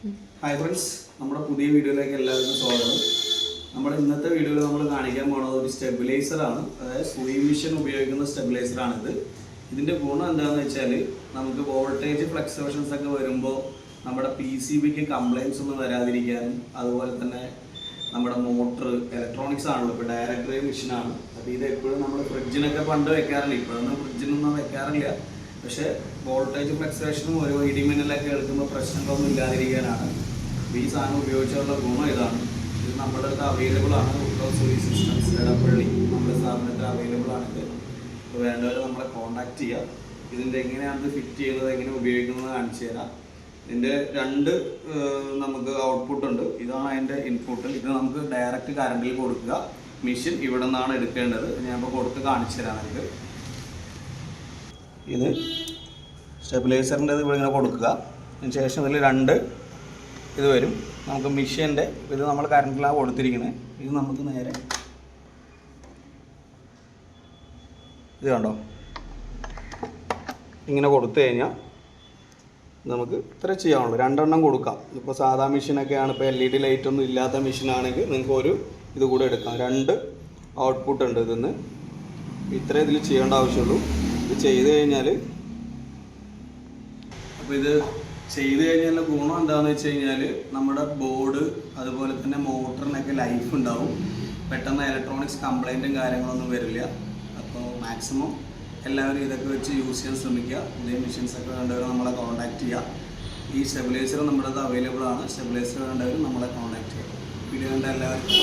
Hi friends, നമ്മുടെ പുതിയ വീഡിയോയിലേക്ക് എല്ലാവർക്കും സ്വാഗതം. നമ്മുടെ ഇന്നത്തെ വീഡിയോയിൽ നമ്മൾ കാണിക്കാൻ പോകുന്നത് ഒരു സ്റ്റെബിലൈസറാണ്. അതായത് സൂയി മിഷൻ ഉപയോഗിക്കുന്ന സ്റ്റെബിലൈസറാണിത്. ഇതിൻ്റെ ഗുണം എന്താണെന്ന് വെച്ചാൽ നമുക്ക് വോൾട്ടേജ് ഫ്ലക്ച്വേഷൻസ് ഒക്കെ വരുമ്പോൾ നമ്മുടെ PCBക്ക് കംപ്ലയിൻസ് ഒന്നും വരാതിരിക്കാനും, അതുപോലെ തന്നെ നമ്മുടെ മോട്ടർ ഇലക്ട്രോണിക്സ് ആണല്ലോ, ഇപ്പോൾ ഡയറക്ട് ഡ്രൈവ് മെഷീനാണ്. അപ്പോൾ ഇത് എപ്പോഴും നമ്മൾ ഫ്രിഡ്ജിനൊക്കെ പണ്ട് വെക്കാറില്ല, ഇപ്പോഴൊന്നും ഫ്രിഡ്ജിനൊന്നും വെക്കാറില്ല. പക്ഷേ വോൾട്ടേജ് ഫ്ലക്ച്വേഷനും ഒരു ഇടിമിന്നലൊക്കെ എടുക്കുമ്പോൾ പ്രശ്നങ്ങളൊന്നും ഇല്ലാതിരിക്കാനാണ് ഈ സാധനം ഉപയോഗിച്ചുള്ള ഗുണം ഇതാണ്. ഇത് നമ്മുടെ അടുത്ത് അവൈലബിൾ ആണ്. സൂയി സിസ്റ്റംസ് എടപ്പള്ളി നമ്മുടെ സ്ഥാപനത്തിൽ അവൈലബിൾ ആണിത്. അപ്പോൾ വേണ്ടവർ നമ്മളെ കോൺടാക്ട് ചെയ്യുക. ഇതിൻ്റെ എങ്ങനെയാണ് ഫിറ്റ് ചെയ്യുന്നത്, എങ്ങനെ ഉപയോഗിക്കുന്നത് കാണിച്ചു തരാം. ഇതിൻ്റെ രണ്ട് നമുക്ക് ഔട്ട്പുട്ട് ഉണ്ട്. ഇതാണ് അതിൻ്റെ ഇൻപുട്ട്. ഇത് നമുക്ക് ഡയറക്റ്റ് കറണ്ടിൽ കൊടുക്കുക. മെഷീൻ ഇവിടെ നിന്നാണ് എടുക്കേണ്ടത്. ഞാൻ ഇപ്പോൾ കൊടുത്ത് കാണിച്ചു തരാം. നമുക്ക് ഇത് സ്റ്റെബിലൈസറിൻ്റെ ഇവിടെ ഇങ്ങനെ കൊടുക്കുക. അതിന് ശേഷം ഇതിൽ രണ്ട് ഇത് വരും. നമുക്ക് മെഷീൻ്റെ ഇത് നമ്മൾ കറണ്ടിലാണ് കൊടുത്തിരിക്കുന്നത്. ഇത് നമുക്ക് നേരെ ഇത് കണ്ടോ, ഇങ്ങനെ കൊടുത്തു കഴിഞ്ഞാൽ നമുക്ക് ഇത്ര ചെയ്യാനുള്ളൂ. രണ്ടെണ്ണം കൊടുക്കാം. ഇപ്പോൾ സാധാ മെഷീനൊക്കെയാണ്, ഇപ്പോൾ LED ലൈറ്റൊന്നും ഇല്ലാത്ത മെഷീനാണെങ്കിൽ നിങ്ങൾക്ക് ഒരു ഇത് കൂടെ എടുക്കാം. രണ്ട് ഔട്ട്പുട്ട് ഉണ്ട് ഇതിന്ന്. ഇത്രേ ഇതിൽ ചെയ്യേണ്ട ആവശ്യമുള്ളൂ. ഇത് ചെയ്ത് കഴിഞ്ഞാൽ, അപ്പോൾ ഇത് ചെയ്ത് കഴിഞ്ഞാൽ ഗുണം എന്താണെന്ന് വെച്ച് കഴിഞ്ഞാൽ നമ്മുടെ ബോർഡ് അതുപോലെ തന്നെ മോട്ടറിനൊക്കെ ലൈഫ് ഉണ്ടാവും. പെട്ടെന്ന് ഇലക്ട്രോണിക്സ് കംപ്ലൈൻറ്റും കാര്യങ്ങളൊന്നും വരില്ല. അപ്പോൾ മാക്സിമം എല്ലാവരും ഇതൊക്കെ വെച്ച് യൂസ് ചെയ്യാൻ ശ്രമിക്കുക. പുതിയ മെഷീൻസൊക്കെ വേണ്ടവർ നമ്മളെ കോൺടാക്ട് ചെയ്യുക. ഈ സ്റ്റെബിലൈസർ നമ്മുടെ അവൈലബിൾ ആണ്. സ്റ്റെബിലൈസർ വേണ്ടവർ നമ്മളെ കോൺടാക്ട് ചെയ്യുക. വീഡിയോ കണ്ട എല്ലാവർക്കും